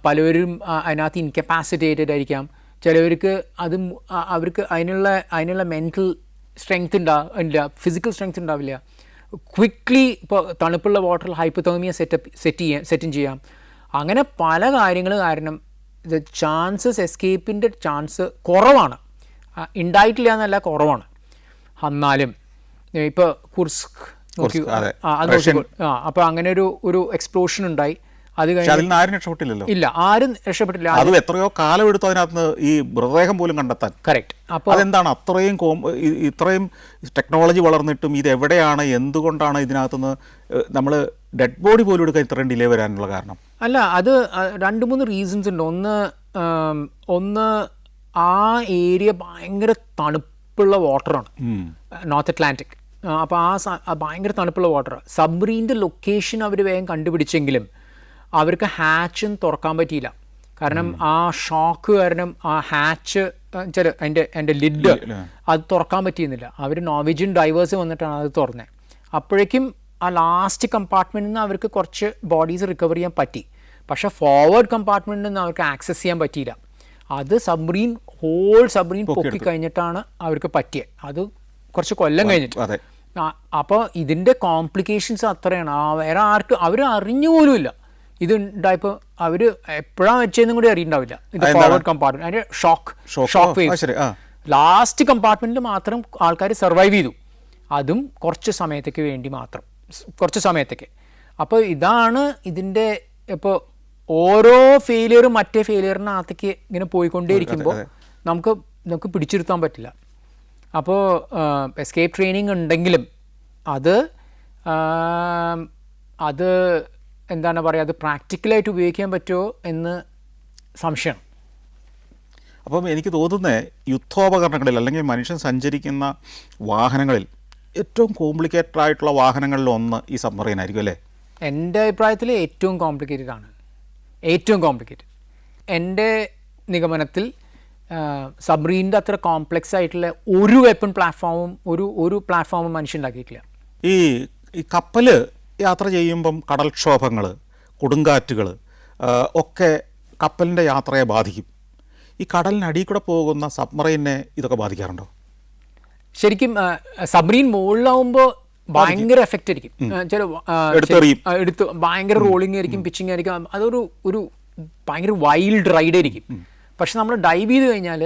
പലരും അതിനകത്ത് ഇൻകപ്പാസിറ്റേറ്റഡ് ആയിരിക്കാം. ചിലവർക്ക് അവർക്ക് അതിനുള്ള മെൻ്റൽ സ്ട്രെങ്ത് ഉണ്ടാവില്ല, ഫിസിക്കൽ സ്ട്രെങ്ത് ഉണ്ടാവില്ല. ക്വിക്ക്ലി ഇപ്പോൾ തണുപ്പുള്ള വാട്ടറിൽ ഹൈപ്പോതെർമിയ സെറ്റും ചെയ്യാം. അങ്ങനെ പല കാര്യങ്ങൾ കാരണം ഇത് ചാൻസസ് എസ്കേപ്പിൻ്റെ ചാൻസ് കുറവാണ്. ഉണ്ടായിട്ടില്ല എന്നല്ല, കുറവാണ്. എന്നാലും ഇപ്പോൾ കുർസ്ക് നോക്കി അപ്പോൾ അങ്ങനെ ഒരു എക്സ്പ്ലോഷൻ ഉണ്ടായി. അത് കഴിഞ്ഞ് ആരും രക്ഷപ്പെട്ടില്ലല്ലോ. ഇല്ല, ആരും രക്ഷപ്പെട്ടില്ല. അത് എത്രയോ കാലം എടുത്തു അതിനകത്ത് ഈ മൃതദേഹം പോലും കണ്ടെത്താൻ. കറക്റ്റ്. അപ്പോൾ അതെന്താണ് ഇത്രയും ടെക്നോളജി വളർന്നിട്ടും ഇത് എവിടെയാണ്, എന്തുകൊണ്ടാണ് ഇതിനകത്തുനിന്ന് നമ്മൾ ഡെഡ് ബോഡി പോലും എടുക്കാൻ ഇത്രയും ഡിലേ വരാനുള്ള കാരണം? അല്ല, അത് 2-3 റീസൺസ് ഉണ്ട്. ഒന്ന് ആ ഏരിയ ഭയങ്കര തണുപ്പുള്ള വാട്ടറാണ്, നോർത്ത് അറ്റ്ലാന്റിക്. അപ്പോൾ ഭയങ്കര തണുപ്പുള്ള വാട്ടറാണ്. സബ്മറീൻ്റെ ലൊക്കേഷൻ അവർ വേഗം കണ്ടുപിടിച്ചെങ്കിലും അവർക്ക് ഹാച്ചും തുറക്കാൻ പറ്റിയില്ല. കാരണം ആ ഷോക്ക് കാരണം ആ ഹാച്ച് അതിൻ്റെ ലിഡ് അത് തുറക്കാൻ പറ്റിയിരുന്നില്ല. അവർ നോർവീജിയൻ ഡൈവേഴ്സ് വന്നിട്ടാണ് അത് തുറന്നത്. അപ്പോഴേക്കും ആ ലാസ്റ്റ് കമ്പാർട്ട്മെൻറ്റിൽ നിന്ന് അവർക്ക് കുറച്ച് ബോഡീസ് റിക്കവർ ചെയ്യാൻ പറ്റി. പക്ഷേ ഫോർവേഡ് കമ്പാർട്ട്മെൻറ്റിൽ നിന്ന് അവർക്ക് ആക്സസ് ചെയ്യാൻ പറ്റിയില്ല. അത് ഹോൾ സബ്മറീൻ പൊക്കി കഴിഞ്ഞിട്ടാണ് അവർക്ക് പറ്റിയത്. അത് കുറച്ച് കൊല്ലം കഴിഞ്ഞിട്ട്. അപ്പോൾ ഇതിൻ്റെ കോംപ്ലിക്കേഷൻസ് അത്രയാണ്. വേറെ അവർ അറിഞ്ഞു പോലും ഇല്ല ഇത് ഉണ്ടായപ്പോൾ. അവർ എപ്പോഴാണ് വെച്ചതെന്നും കൂടി അറിയണ്ടാവില്ല. ഇത് ഫോർവേഡ് കമ്പാർട്ട്മെന്റ്, അതിൻ്റെ ഷോക്ക് വേവ് ലാസ്റ്റ് കമ്പാർട്ട്മെൻറ്റിൽ മാത്രം ആൾക്കാർ സർവൈവ് ചെയ്തു. അതും കുറച്ച് സമയത്തേക്ക്. അപ്പോൾ ഇതാണ് ഇതിൻ്റെ. ഇപ്പോൾ ഓരോ ഫെയിലിയറും മറ്റേ ഫെയിലിയറിനകത്തേക്ക് ഇങ്ങനെ പോയിക്കൊണ്ടേയിരിക്കുമ്പോൾ നമുക്ക് പിടിച്ചിരുത്താൻ പറ്റില്ല. അപ്പോൾ എസ്കേപ്പ് ട്രെയിനിങ് ഉണ്ടെങ്കിലും അത് എന്താണ് പറയുക, അത് പ്രാക്ടിക്കലായിട്ട് ഉപയോഗിക്കാൻ പറ്റുമോ എന്ന് സംശയമാണ്. അപ്പം എനിക്ക് തോന്നുന്നത് യുദ്ധോപകരണങ്ങളിൽ അല്ലെങ്കിൽ മനുഷ്യൻ സഞ്ചരിക്കുന്ന വാഹനങ്ങളിൽ ഏറ്റവും കോംപ്ലിക്കേറ്റഡ് ആയിട്ടുള്ള വാഹനങ്ങളിൽ ഒന്ന് ഈ സബ്മറൈൻ ആയിരിക്കും അല്ലേ? എൻ്റെ അഭിപ്രായത്തിൽ ഏറ്റവും കോംപ്ലിക്കേറ്റഡ് ആണ്. എൻ്റെ നിഗമനത്തിൽ സബ്മറീൻ്റെ അത്ര കോംപ്ലക്സ് ആയിട്ടുള്ള ഒരു വെപ്പൺ പ്ലാറ്റ്ഫോമും ഒരു പ്ലാറ്റ്ഫോമും മനുഷ്യൻ ഉണ്ടാക്കിയിട്ടില്ല. ഈ കപ്പൽ യാത്ര ചെയ്യുമ്പം കടൽക്ഷോഭങ്ങൾ, കൊടുങ്കാറ്റുകൾ ഒക്കെ കപ്പലിൻ്റെ യാത്രയെ ബാധിക്കും. ഈ കടലിനടിയിൽ കൂടെ പോകുന്ന സബ്മറൈനെ ഇതൊക്കെ ബാധിക്കാറുണ്ടോ? ശരിക്കും സബ്മറീൻ മുകളിലാവുമ്പോൾ ഭയങ്കര എഫക്റ്റ് ആയിരിക്കും. ചില എടുത്ത് ഭയങ്കര റോളിംഗ് ആയിരിക്കും, പിച്ചിങ് ആയിരിക്കും. അതൊരു ഭയങ്കര വൈൽഡ് റൈഡ് ആയിരിക്കും. പക്ഷെ നമ്മൾ ഡൈവ് ചെയ്ത് കഴിഞ്ഞാൽ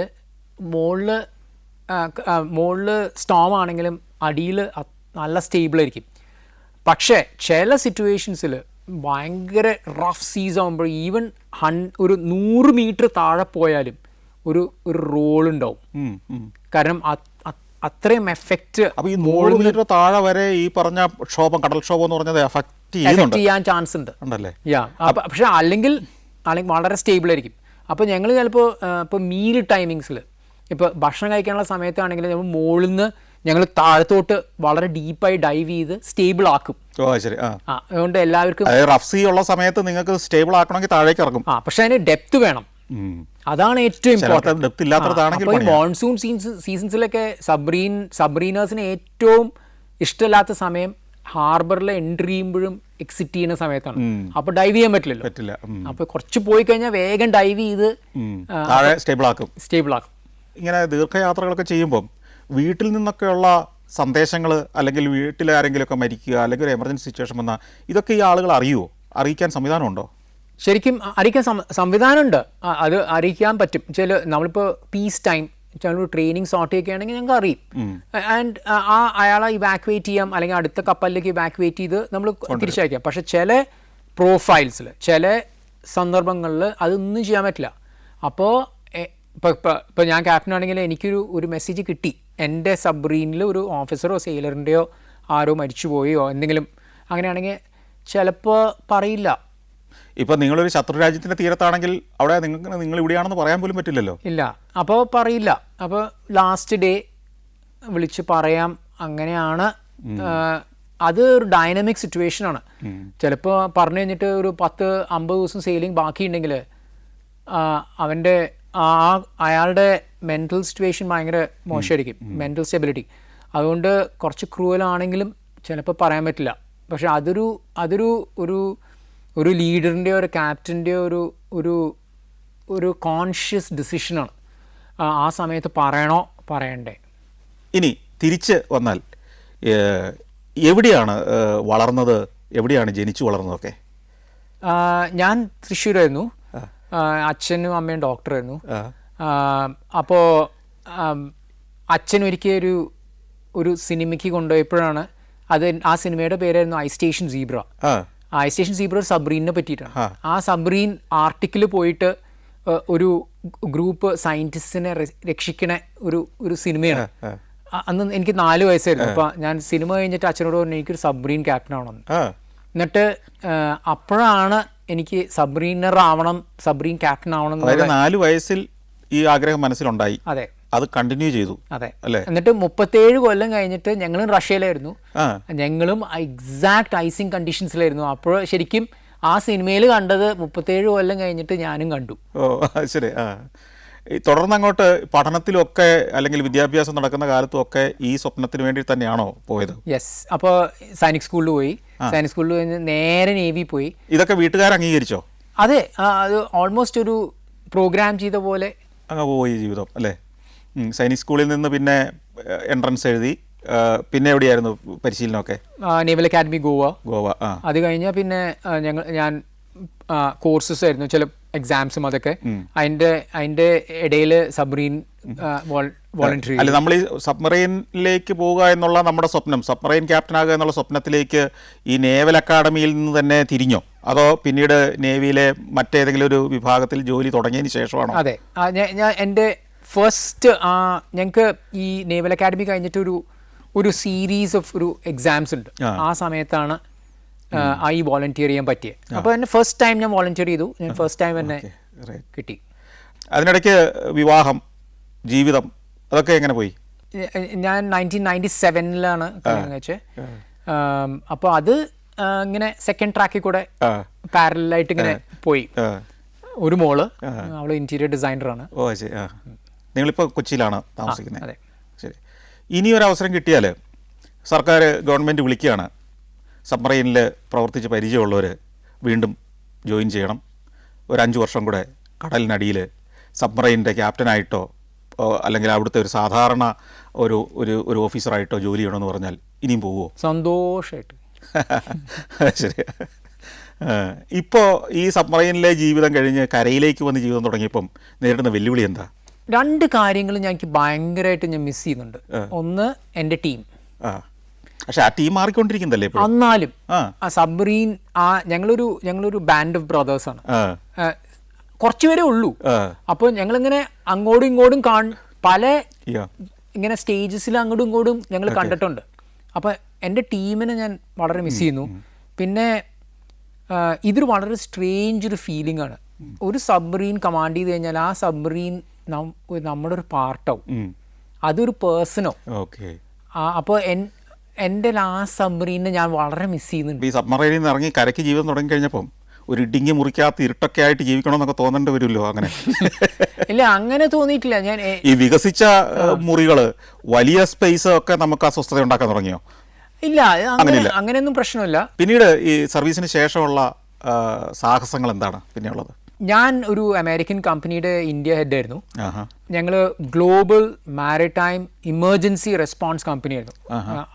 മുകളിൽ സ്റ്റോം ആണെങ്കിലും അടിയിൽ നല്ല സ്റ്റേബിൾ ആയിരിക്കും. പക്ഷേ ചില സിറ്റുവേഷൻസിൽ ഭയങ്കര റഫ് സീസ് ആകുമ്പോൾ ഈവൻ ഒരു 100 മീറ്റർ താഴെ പോയാലും ഒരു റോൾ ഉണ്ടാവും. കാരണം അത്രയും എഫക്റ്റ്. അപ്പോൾ ഈ 100 മീറ്റർ താഴെ വരെ ഈ പറഞ്ഞ കടൽക്ഷോഭം എന്ന് പറഞ്ഞത് എഫക്റ്റ് ചെയ്യാൻ ചാൻസ് ഉണ്ട്. പക്ഷെ അല്ലെങ്കിൽ വളരെ സ്റ്റേബിൾ ആയിരിക്കും. അപ്പോൾ ഞങ്ങൾ ചിലപ്പോൾ ഇപ്പോൾ മീൽ ടൈമിങ്സിൽ ഇപ്പോൾ ഭക്ഷണം കഴിക്കാനുള്ള സമയത്താണെങ്കിൽ നമ്മൾ മുകളിൽ നിന്ന് ഞങ്ങൾ താഴത്തോട്ട് വളരെ ഡീപ്പായി ഡൈവ് ചെയ്ത് സ്റ്റേബിൾ ആക്കും. ശരി. അതുകൊണ്ട് എല്ലാവർക്കും റഫ് സീ ഉള്ള സമയത്ത് നിങ്ങൾക്ക് സ്റ്റേബിൾ ആക്കണമെങ്കിൽ താഴേക്ക് ഇറങ്ങും. പക്ഷെ അതിന് ഡെപ്ത് വേണം. അതാണ് ഏറ്റവും ഇമ്പോർട്ടൻറ്റ്. ഈ മോൺസൂൺ സീസൺസിലൊക്കെ സബ്രീനേഴ്സിന് ഏറ്റവും ഇഷ്ടമില്ലാത്ത സമയം ഹാർബറിൽ എൻട്രി ചെയ്യുമ്പോഴും എക്സിറ്റ് ചെയ്യുന്ന സമയത്താണ്. അപ്പോൾ ഡൈവ് ചെയ്യാൻ പറ്റില്ല. അപ്പോൾ കുറച്ച് പോയി കഴിഞ്ഞാൽ വേഗം ഡൈവ് ചെയ്ത് സ്റ്റേബിൾ ആക്കും. ഇങ്ങനെ ദീർഘയാത്രകളൊക്കെ ചെയ്യുമ്പം വീട്ടിൽ നിന്നൊക്കെയുള്ള സന്ദേശങ്ങൾ, അല്ലെങ്കിൽ വീട്ടിൽ ആരെങ്കിലുമൊക്കെ മരിക്കുക, അല്ലെങ്കിൽ ഒരു എമർജൻസി സിറ്റുവേഷൻ വന്നാൽ ഇതൊക്കെ ഈ ആളുകൾ അറിയിക്കാൻ സംവിധാനമുണ്ടോ? ശരിക്കും അറിയിക്കാൻ സംവിധാനമുണ്ട്. അത് അറിയിക്കാൻ പറ്റും. നമ്മളിപ്പോൾ പീസ് ടൈം ചിലപ്പോൾ ട്രെയിനിങ് സോർട്ട് ചെയ്യുകയാണെങ്കിൽ ഞങ്ങൾക്ക് അറിയും. ആൻഡ് അയാളെ ഇവാക്യുവേറ്റ് ചെയ്യാം, അല്ലെങ്കിൽ അടുത്ത കപ്പലിലേക്ക് ഇവാക്യുവേറ്റ് ചെയ്ത് നമ്മൾ തിരിച്ചയക്കാം. പക്ഷെ ചില പ്രൊഫൈൽസിൽ ചില സന്ദർഭങ്ങളിൽ അതൊന്നും ചെയ്യാൻ പറ്റില്ല. അപ്പോൾ ഇപ്പോൾ ഞാൻ ക്യാപ്റ്റൻ ആണെങ്കിൽ എനിക്കൊരു മെസ്സേജ് കിട്ടി, എൻ്റെ സബ്മറീനിൽ ഒരു ഓഫീസറോ സെയിലറിൻ്റെയോ ആരോ മരിച്ചുപോയോ എന്തെങ്കിലും, അങ്ങനെയാണെങ്കിൽ ചിലപ്പോൾ പറയില്ല. ഇപ്പം നിങ്ങളൊരു ശത്രു രാജ്യത്തിൻ്റെ തീരത്താണെങ്കിൽ അവിടെ നിങ്ങൾ ഇവിടെയാണെന്ന് പറയാൻ പോലും പറ്റില്ലല്ലോ. ഇല്ല, അപ്പോൾ പറയില്ല. അപ്പോൾ ലാസ്റ്റ് ഡേ വിളിച്ച് പറയാം. അങ്ങനെയാണ്. അത് ഒരു ഡൈനാമിക് സിറ്റുവേഷനാണ്. ചിലപ്പോൾ പറഞ്ഞു കഴിഞ്ഞിട്ട് ഒരു 10-50 ദിവസം സെയിലിംഗ് ബാക്കിയുണ്ടെങ്കിൽ അയാളുടെ മെൻ്റൽ സിറ്റുവേഷൻ ഭയങ്കര മോശമായിരിക്കും, മെൻ്റൽ സ്റ്റെബിലിറ്റി. അതുകൊണ്ട് കുറച്ച് ക്രൂവലാണെങ്കിലും ചിലപ്പോൾ പറയാൻ പറ്റില്ല. പക്ഷെ ഒരു ലീഡറിൻ്റെയോ ഒരു ക്യാപ്റ്റൻ്റെയോ ഒരു കോൺഷ്യസ് ഡിസിഷനാണ് ആ സമയത്ത് പറയണോ പറയണ്ടേ. ഇനി തിരിച്ച് വന്നാൽ എവിടെയാണ് വളർന്നത്, എവിടെയാണ് ജനിച്ചു വളർന്നതൊക്കെ? ഞാൻ തൃശ്ശൂരായിരുന്നു. അച്ഛനും അമ്മയും ഡോക്ടറായിരുന്നു. അപ്പോൾ അച്ഛൻ ഒരിക്കൽ ഒരു സിനിമയ്ക്ക് കൊണ്ടുപോയപ്പോഴാണ് ആ സിനിമയുടെ പേരായിരുന്നു I station zebra. I station zebra ഒരു സബ്മറീനെ പറ്റിയിട്ടാണ്. ആ സബ്മറീൻ ആർട്ടിക്കിൽ പോയിട്ട് ഒരു ഗ്രൂപ്പ് സയൻറ്റിസ്റ്റിനെ രക്ഷിക്കണ ഒരു സിനിമയാണ്. അന്ന് എനിക്ക് 4 വയസ്സായിരുന്നു. അപ്പോൾ ഞാൻ സിനിമ കഴിഞ്ഞിട്ട് അച്ഛനോട് പറഞ്ഞു എനിക്കൊരു സബ്മറീൻ ക്യാപ്റ്റൻ ആവണമെന്ന്. എന്നിട്ട് അപ്പോഴാണ് എനിക്ക് സബ്മറീനർ ആവണം, സബ്മറീൻ ക്യാപ്റ്റൻ ആവണം. 4 വയസ്സിൽ ഈ ആഗ്രഹം മനസ്സിലുണ്ടായി. അതെ, അത് കണ്ടിന്യൂ ചെയ്തു. അതെ അല്ലേ. എന്നിട്ട് 37 കൊല്ലം കഴിഞ്ഞിട്ട് ഞങ്ങളും റഷ്യയിലായിരുന്നു. ഞങ്ങളും എക്സാക്ട് ഐസിങ് കണ്ടീഷൻസിലായിരുന്നു. അപ്പോൾ ശരിക്കും ആ സിനിമയിൽ കണ്ടത് 37 കൊല്ലം കഴിഞ്ഞിട്ട് ഞാനും കണ്ടു. ശരി. തുടർന്ന് അങ്ങോട്ട് പഠനത്തിലൊക്കെ അല്ലെങ്കിൽ വിദ്യാഭ്യാസം നടക്കുന്ന കാലത്തും ഒക്കെ ഈ സ്വപ്നത്തിന് വേണ്ടി തന്നെയാണോ പോയത്? യെസ്. അപ്പോൾ സൈനിക് സ്കൂളിൽ പോയി. സൈനിക് സ്കൂളിൽ കഴിഞ്ഞ് നേരെ നേവി പോയി. ഇതൊക്കെ വീട്ടുകാർ അംഗീകരിച്ചോ? അതെ, അത് ഓൾമോസ്റ്റ് ഒരു പ്രോഗ്രാം ചെയ്ത പോലെ അങ്ങ് പോയി ജീവിതം അല്ലേ. സൈനിക് സ്കൂളിൽ നിന്ന് പിന്നെ എൻട്രൻസ് എഴുതി. പിന്നെ എവിടെയായിരുന്നു പരിശീലനമൊക്കെ? Naval academy Goa. അത് കഴിഞ്ഞാൽ പിന്നെ ഞാൻ കോഴ്സസ് ആയിരുന്നു, ചില എക്സാംസും അതൊക്കെ. അതിൻ്റെ ഇടയിൽ സബ്മറീൻ വോളണ്ടറി. അല്ല, നമ്മൾ ഈ സബ്മറൈനിലേക്ക് പോവുക എന്നുള്ള നമ്മുടെ സ്വപ്നം, സബ്മറൈൻ ക്യാപ്റ്റൻ ആകുക എന്നുള്ള സ്വപ്നത്തിലേക്ക് ഈ നേവൽ അക്കാഡമിയിൽ നിന്ന് തന്നെ തിരിഞ്ഞോ, അതോ പിന്നീട് നേവിയിലെ മറ്റേതെങ്കിലും ഒരു വിഭാഗത്തിൽ ജോലി തുടങ്ങിയതിന് ശേഷമാണോ? അതെ, ഞാൻ എൻ്റെ ഫസ്റ്റ് ഞങ്ങൾക്ക് ഈ നേവൽ അക്കാഡമി കഴിഞ്ഞിട്ട് ഒരു സീരീസ് ഓഫ് ഒരു എക്സാംസ് ഉണ്ട്. ആ സമയത്താണ് ഈ വോളണ്ടിയർ ചെയ്യാൻ പറ്റിയത്. അപ്പോൾ എന്നെ ഫസ്റ്റ് ടൈം ഞാൻ വോളണ്ടിയർ ചെയ്തു. ഞാൻ ഫസ്റ്റ് ടൈം എന്നെ കിട്ടി. അതിനിടയ്ക്ക് വിവാഹം, ജീവിതം, അതൊക്കെ എങ്ങനെ പോയി? ഞാൻ 1997 കല്യാണം കഴിച്ചത്. അപ്പോൾ അത് ഇങ്ങനെ സെക്കൻഡ് ട്രാക്കിൽ കൂടെ പാരലായിട്ട് ഇങ്ങനെ പോയി. ഒരു മോള്, അവൾ ഇന്റീരിയർ ഡിസൈനറാണ്. നിങ്ങളിപ്പോൾ കൊച്ചിയിലാണ് താമസിക്കുന്നത്. അതെ. ശരി. ഇനിയൊരു അവസരം കിട്ടിയാൽ സർക്കാർ ഗവൺമെൻറ് വിളിക്കുകയാണ്, സബ്മറൈനിൽ പ്രവർത്തിച്ച് പരിചയമുള്ളവർ വീണ്ടും ജോയിൻ ചെയ്യണം, ഒരു 5 വർഷം കൂടെ കടലിനടിയിൽ സബ്മറൈനിൻ്റെ ക്യാപ്റ്റനായിട്ടോ അല്ലെങ്കിൽ അവിടുത്തെ ഒരു സാധാരണ ഒരു ഒരു ഒരു ഓഫീസറായിട്ടോ ജോലി ചെയ്യണമെന്ന് പറഞ്ഞാൽ ഇനിയും പോവുമോ? സന്തോഷമായിട്ട്. ശരി. ഇപ്പോൾ ഈ സബ്മറൈനിലെ ജീവിതം കഴിഞ്ഞ് കരയിലേക്ക് വന്ന് ജീവിതം തുടങ്ങിയപ്പം നേരിടുന്ന വെല്ലുവിളി എന്താ? 2 കാര്യങ്ങൾ എനിക്ക് ഭയങ്കരമായിട്ട് ഞാൻ മിസ് ചെയ്യുന്നുണ്ട്. ഒന്ന് എൻ്റെ ടീം. പക്ഷെ ആ ടീം മാറിക്കൊണ്ടിരിക്കുന്നതല്ലേ ഇപ്പോൾ? എന്നാലും ആ സബ്മറീൻ ഞങ്ങളൊരു ബാൻഡ് ഓഫ് ബ്രദേഴ്സാണ്. കുറച്ചുപേരേ ഉള്ളൂ. അപ്പോൾ ഞങ്ങളിങ്ങനെ അങ്ങോട്ടും ഇങ്ങോട്ടും പല ഇങ്ങനെ സ്റ്റേജസിൽ അങ്ങോട്ടും ഇങ്ങോട്ടും ഞങ്ങൾ കണ്ടിട്ടുണ്ട്. അപ്പോൾ എൻ്റെ ടീമിനെ ഞാൻ വളരെ മിസ് ചെയ്യുന്നു. പിന്നെ ഇതൊരു വളരെ സ്ട്രേഞ്ച് ഒരു ഫീലിംഗ് ആണ്. ഒരു സബ്മറീൻ കമാൻഡ് ചെയ്ത് കഴിഞ്ഞാൽ ആ സബ്മറീൻ നമ്മുടെ ഒരു പാർട്ടാവും, അതൊരു പേഴ്സണോ. അപ്പോൾ എൻ്റെ ലാസ്റ്റ് സബ്മറീനെ ഞാൻ വളരെ മിസ് ചെയ്യുന്നുണ്ട്. ഈ സബ്മറൈനിൽ നിന്ന് ഇറങ്ങി കരയ്ക്ക് ജീവിതം തുടങ്ങി കഴിഞ്ഞപ്പം ഒരു ഇടുങ്ങി മുറിക്കാത്ത ഇരുട്ടൊക്കെ ആയിട്ട് ജീവിക്കണമെന്നൊക്കെ തോന്നേണ്ടി വരുമല്ലോ? അങ്ങനെ ഇല്ല, അങ്ങനെ തോന്നിയിട്ടില്ല. ഞാൻ ഈ വികസിച്ച മുറികൾ, വലിയ സ്പേസ് ഒക്കെ നമുക്ക് അസ്വസ്ഥത ഉണ്ടാക്കാൻ തുടങ്ങിയോ? ഇല്ല, അങ്ങനെയൊന്നും പ്രശ്നമില്ല. പിന്നീട് ഈ സർവീസിന് ശേഷമുള്ള സാഹസങ്ങൾ എന്താണ് പിന്നെയുള്ളത്? ഞാൻ ഒരു അമേരിക്കൻ കമ്പനിയുടെ ഇന്ത്യ ഹെഡായിരുന്നു. ഞങ്ങൾ ഗ്ലോബൽ മാരിടൈം ഇമർജൻസി റെസ്പോൺസ് കമ്പനിയായിരുന്നു.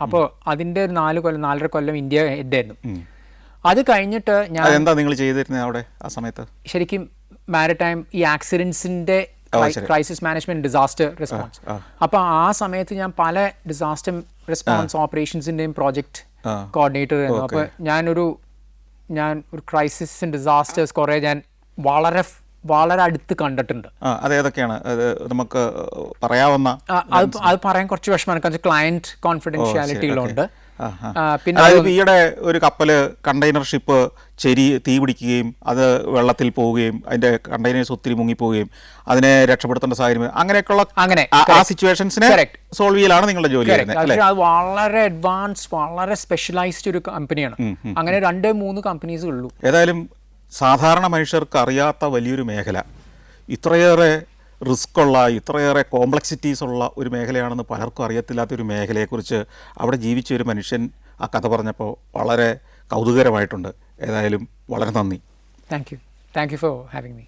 അപ്പോൾ അതിൻ്റെ 4-4.5 കൊല്ലം ഇന്ത്യ ഹെഡായിരുന്നു. അത് കഴിഞ്ഞിട്ട് ഞാൻ എന്താ നിങ്ങൾ ചെയ്തിരുന്നത് അവിടെ ആ സമയത്ത്? ശരിക്കും മാരിടൈം ഈ ആക്സിഡൻസിൻ്റെ ക്രൈസിസ് മാനേജ്മെന്റ്, ഡിസാസ്റ്റർ റെസ്പോൺസ്. അപ്പോൾ ആ സമയത്ത് ഞാൻ പല ഡിസാസ്റ്റർ റെസ്പോൺസ് ഓപ്പറേഷൻസിൻ്റെയും പ്രോജക്റ്റ് കോർഡിനേറ്റർ ആയിരുന്നു. അപ്പോൾ ഞാൻ ഒരു ക്രൈസിസ് ആൻഡ് ഡിസാസ്റ്റേഴ്സ് കുറേ ഞാൻ വളരെ അടുത്ത് കണ്ടിട്ടുണ്ട്. അതേതൊക്കെയാണ് നമുക്ക് പറയാവുന്ന? അത് പറയാൻ കുറച്ച് വിഷമമാണ്, കാരണം ക്ലയന്റ് കോൺഫിഡൻഷ്യാലിറ്റികളുണ്ട്. പിന്നെ ഈയിടെ ഒരു കപ്പൽ കണ്ടെയ്നർ ഷിപ്പ് തീ പിടിക്കുകയും അത് വെള്ളത്തിൽ പോവുകയും അതിന്റെ കണ്ടെയ്നേഴ്സ് ഒത്തിരി മുങ്ങിപ്പോവുകയും അതിനെ രക്ഷപ്പെടുത്തേണ്ട സാഹചര്യം, അങ്ങനെയൊക്കെയുള്ള ആ സിറ്റുവേഷൻസിനെ സോൾവ് ചെയ്യലാണ് നിങ്ങളുടെ ജോലി. അത് വളരെ അഡ്വാൻസ്, വളരെ സ്പെഷ്യലൈസ്ഡ് ഒരു കമ്പനിയാണ്. അങ്ങനെ 2-3 കമ്പനീസ് ഉള്ളൂ. ഏതായാലും സാധാരണ മനുഷ്യർക്ക് അറിയാത്ത വലിയൊരു മേഖല, ഇത്രയേറെ റിസ്ക്കുള്ള, ഇത്രയേറെ കോംപ്ലക്സിറ്റീസ് ഉള്ള ഒരു മേഖലയാണെന്ന് പലർക്കും അറിയത്തില്ലാത്തൊരു മേഖലയെക്കുറിച്ച് അവിടെ ജീവിച്ച ഒരു മനുഷ്യൻ ആ കഥ പറഞ്ഞപ്പോൾ വളരെ കൗതുകരമായിട്ടുണ്ട്. ഏതായാലും വളരെ നന്ദി. Thank you for having me.